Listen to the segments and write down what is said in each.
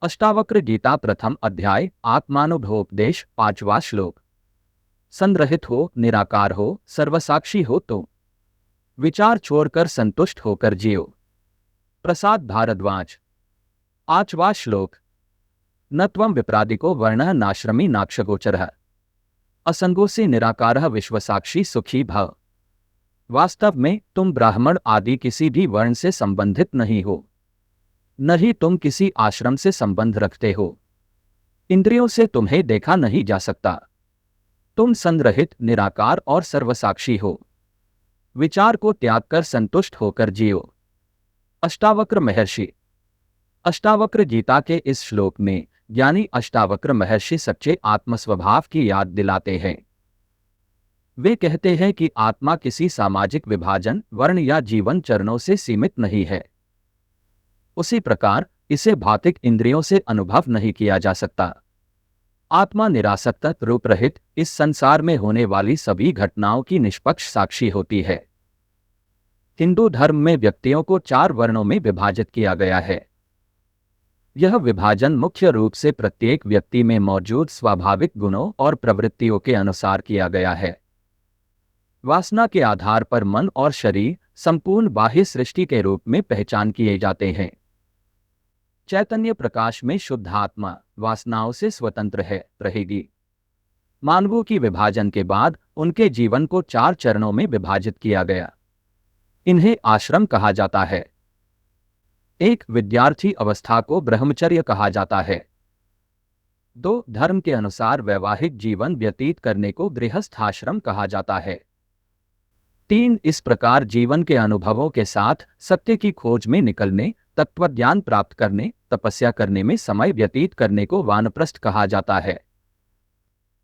अष्टावक्र गीता प्रथम अध्याय आत्मानुभवोपदेश पांचवा श्लोक। संरहित हो, निराकार हो, सर्वसाक्षी हो तो विचार छोड़कर संतुष्ट होकर जियो। प्रसाद भारद्वाज। पांचवा श्लोक। न त्वं विप्रादिको वर्णः नाश्रमी नाक्षगोचरः असंगोसी निराकारः विश्वसाक्षी सुखी भव। वास्तव में तुम ब्राह्मण आदि किसी भी वर्ण से संबंधित नहीं हो, न ही तुम किसी आश्रम से संबंध रखते हो। इंद्रियों से तुम्हें देखा नहीं जा सकता। तुम संरहित, निराकार और सर्वसाक्षी हो। विचार को त्याग कर संतुष्ट होकर जियो। अष्टावक्र महर्षि। अष्टावक्र गीता के इस श्लोक में ज्ञानी अष्टावक्र महर्षि सच्चे आत्मस्वभाव की याद दिलाते हैं। वे कहते हैं कि आत्मा किसी सामाजिक विभाजन, वर्ण या जीवन चरणों से सीमित नहीं है। उसी प्रकार इसे भौतिक इंद्रियों से अनुभव नहीं किया जा सकता। आत्मा निरासक्त, रूप रहित, इस संसार में होने वाली सभी घटनाओं की निष्पक्ष साक्षी होती है। हिंदू धर्म में व्यक्तियों को 4 वर्णों में विभाजित किया गया है। यह विभाजन मुख्य रूप से प्रत्येक व्यक्ति में मौजूद स्वाभाविक गुणों और प्रवृत्तियों के अनुसार किया गया है। वासना के आधार पर मन और शरीर संपूर्ण बाह्य सृष्टि के रूप में पहचान किए जाते हैं। चैतन्य प्रकाश में शुद्ध आत्मा वासनाओं से स्वतंत्र रहेगी। मानवों की विभाजन के बाद उनके जीवन को 4 चरणों में विभाजित किया गया। इन्हें आश्रम कहा जाता है। 1. विद्यार्थी अवस्था को ब्रह्मचर्य कहा जाता है। 2. धर्म के अनुसार वैवाहिक जीवन व्यतीत करने को गृहस्थाश्रम कहा जाता है। 3. इस प्रकार जीवन के अनुभवों के साथ सत्य की खोज में निकलने, तत्वज्ञान प्राप्त करने, तपस्या करने में समय व्यतीत करने को वानप्रस्थ कहा जाता है।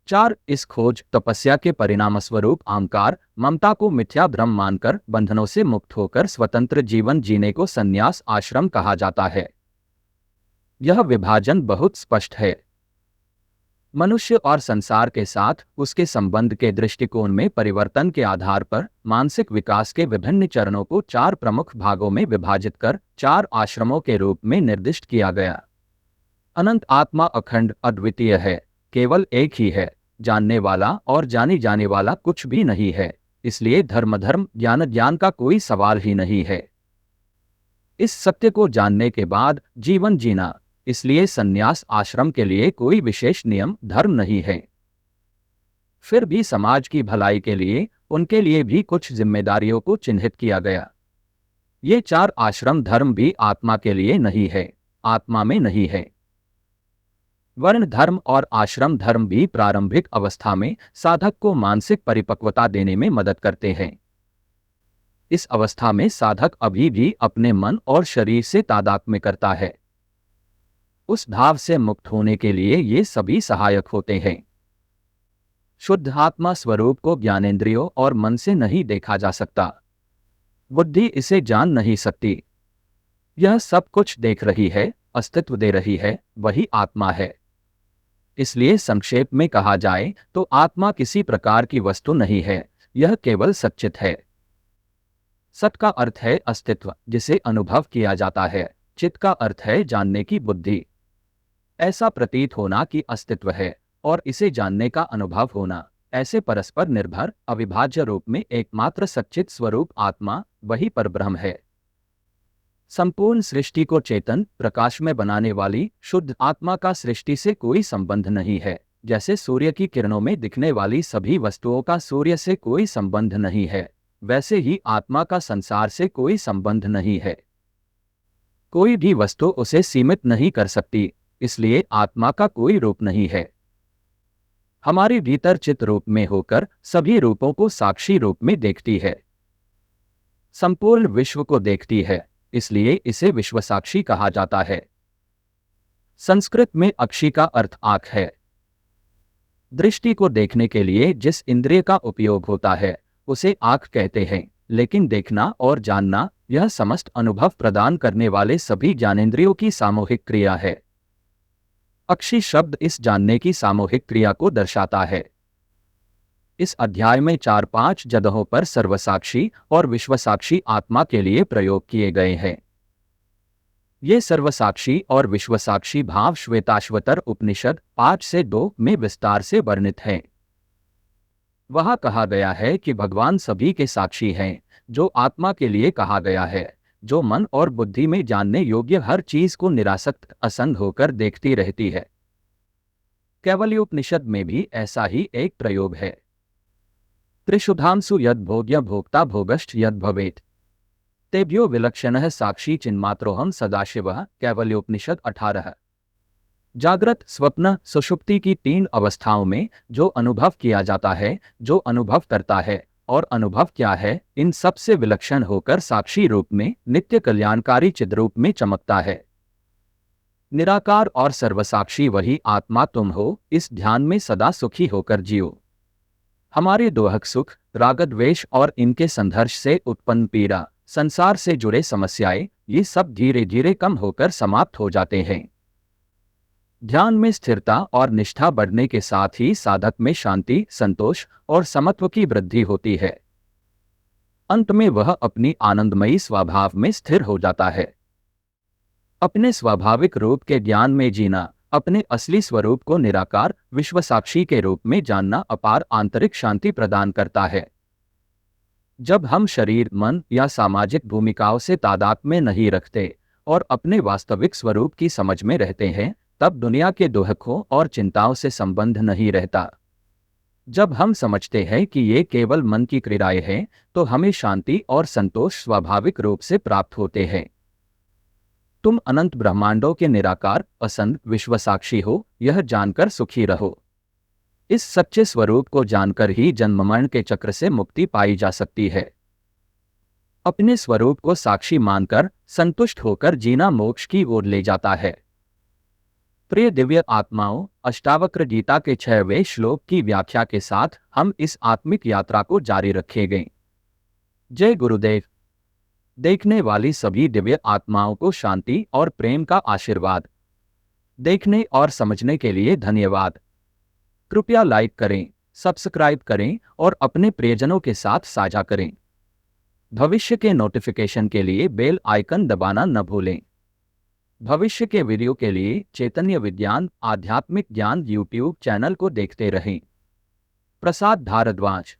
4. इस खोज, तपस्या के परिणामस्वरूप अहंकार, ममता को मिथ्या भ्रम मानकर बंधनों से मुक्त होकर स्वतंत्र जीवन जीने को संन्यास आश्रम कहा जाता है। यह विभाजन बहुत स्पष्ट है। मनुष्य और संसार के साथ उसके संबंध के दृष्टिकोण में परिवर्तन के आधार पर मानसिक विकास के विभिन्न चरणों को 4 प्रमुख भागों में विभाजित कर 4 आश्रमों के रूप में निर्दिष्ट किया गया। अनंत आत्मा अखंड अद्वितीय है, केवल एक ही है, जानने वाला और जानी जाने वाला कुछ भी नहीं है, इसलिए धर्म ज्ञान का कोई सवाल ही नहीं है। इस सत्य को जानने के बाद जीवन जीना, इसलिए संन्यास आश्रम के लिए कोई विशेष नियम धर्म नहीं है। फिर भी समाज की भलाई के लिए उनके लिए भी कुछ जिम्मेदारियों को चिन्हित किया गया। ये 4 आश्रम धर्म भी आत्मा के लिए नहीं है, आत्मा में नहीं है। वर्ण धर्म और आश्रम धर्म भी प्रारंभिक अवस्था में साधक को मानसिक परिपक्वता देने में मदद करते हैं। इस अवस्था में साधक अभी भी अपने मन और शरीर से तादात्म्य करता है। उस भाव से मुक्त होने के लिए ये सभी सहायक होते हैं। शुद्ध आत्मा स्वरूप को ज्ञानेंद्रियों और मन से नहीं देखा जा सकता। बुद्धि इसे जान नहीं सकती। यह सब कुछ देख रही है, अस्तित्व दे रही है, वही आत्मा है। इसलिए संक्षेप में कहा जाए तो आत्मा किसी प्रकार की वस्तु नहीं है, यह केवल सच्चित है। सत का अर्थ है अस्तित्व, जिसे अनुभव किया जाता है। चित का अर्थ है जानने की बुद्धि। ऐसा प्रतीत होना कि अस्तित्व है और इसे जानने का अनुभव होना, ऐसे परस्पर निर्भर अविभाज्य रूप में एकमात्र सच्चित स्वरूप आत्मा, वही परब्रह्म है। संपूर्ण सृष्टि को चेतन प्रकाश में बनाने वाली शुद्ध आत्मा का सृष्टि से कोई संबंध नहीं है। जैसे सूर्य की किरणों में दिखने वाली सभी वस्तुओं का सूर्य से कोई संबंध नहीं है, वैसे ही आत्मा का संसार से कोई संबंध नहीं है। कोई भी वस्तु उसे सीमित नहीं कर सकती, इसलिए आत्मा का कोई रूप नहीं है। हमारे भीतर चित रूप में होकर सभी रूपों को साक्षी रूप में देखती है। संपूर्ण विश्व को देखती है, इसलिए इसे विश्वसाक्षी कहा जाता है। संस्कृत में अक्षी का अर्थ आँख है। दृष्टि को देखने के लिए जिस इंद्रिय का उपयोग होता है उसे आँख कहते हैं, लेकिन देखना और जानना, यह समस्त अनुभव प्रदान करने वाले सभी ज्ञानेंद्रियों की सामूहिक क्रिया है। अक्षी शब्द इस जानने की सामूहिक क्रिया को दर्शाता है। इस अध्याय में 4-5 जगहों पर सर्वसाक्षी और विश्वसाक्षी आत्मा के लिए प्रयोग किए गए हैं। ये सर्वसाक्षी और विश्वसाक्षी भाव श्वेताश्वतर उपनिषद 5 से 2 में विस्तार से वर्णित है। वहाँ कहा गया है कि भगवान सभी के साक्षी हैं, जो आत्मा के लिए कहा गया है, जो मन और बुद्धि में जानने योग्य हर चीज को निरासक्त असंग होकर देखती रहती है। कैवल्योपनिषद में भी ऐसा ही एक प्रयोग है। त्रिशुधांसु यद भोग्य भोक्ता भोगश्च यद भवेत् तेभ्यो विलक्षणः साक्षी चिन्मात्रोऽहं सदाशिवः। कैवल्योपनिषद 18। जागृत, स्वप्न, सुषुप्ति की 3 अवस्थाओं में जो अनुभव किया जाता है, जो अनुभव करता है और अनुभव क्या है, इन सब से विलक्षण होकर साक्षी रूप में नित्य कल्याणकारी चिद्रूप में चमकता है। निराकार और सर्वसाक्षी वही आत्मा तुम हो, इस ध्यान में सदा सुखी होकर जियो। हमारे दोहक सुख, राग द्वेष और इनके संघर्ष से उत्पन्न पीड़ा, संसार से जुड़े समस्याएं, ये सब धीरे धीरे कम होकर समाप्त हो जाते हैं। ध्यान में स्थिरता और निष्ठा बढ़ने के साथ ही साधक में शांति, संतोष और समत्व की वृद्धि होती है। अंत में वह अपनी आनंदमयी स्वभाव में स्थिर हो जाता है। अपने स्वाभाविक रूप के ज्ञान में जीना, अपने असली स्वरूप को निराकार विश्वसाक्षी के रूप में जानना अपार आंतरिक शांति प्रदान करता है। जब हम शरीर, मन या सामाजिक भूमिकाओं से तादाद में नहीं रखते और अपने वास्तविक स्वरूप की समझ में रहते हैं, तब दुनिया के दुखों और चिंताओं से संबंध नहीं रहता। जब हम समझते हैं कि ये केवल मन की क्रियाएं हैं, तो हमें शांति और संतोष स्वाभाविक रूप से प्राप्त होते हैं। तुम अनंत ब्रह्मांडों के निराकार, असंग विश्वसाक्षी हो, यह जानकर सुखी रहो। इस सच्चे स्वरूप को जानकर ही जन्म मरण के चक्र से मुक्ति पाई जा सकती है। अपने स्वरूप को साक्षी मानकर संतुष्ट होकर जीना मोक्ष की ओर ले जाता है। प्रिय दिव्य आत्माओं, अष्टावक्र गीता के 6वें श्लोक की व्याख्या के साथ हम इस आत्मिक यात्रा को जारी रखेंगे। जय गुरुदेव। देखने वाली सभी दिव्य आत्माओं को शांति और प्रेम का आशीर्वाद। देखने और समझने के लिए धन्यवाद। कृपया लाइक करें, सब्सक्राइब करें और अपने प्रियजनों के साथ साझा करें। भविष्य के नोटिफिकेशन के लिए बेल आइकन दबाना न भूलें। भविष्य के वीडियो के लिए चैतन्य विज्ञान आध्यात्मिक ज्ञान यूट्यूब चैनल को देखते रहें। प्रसाद भारद्वाज।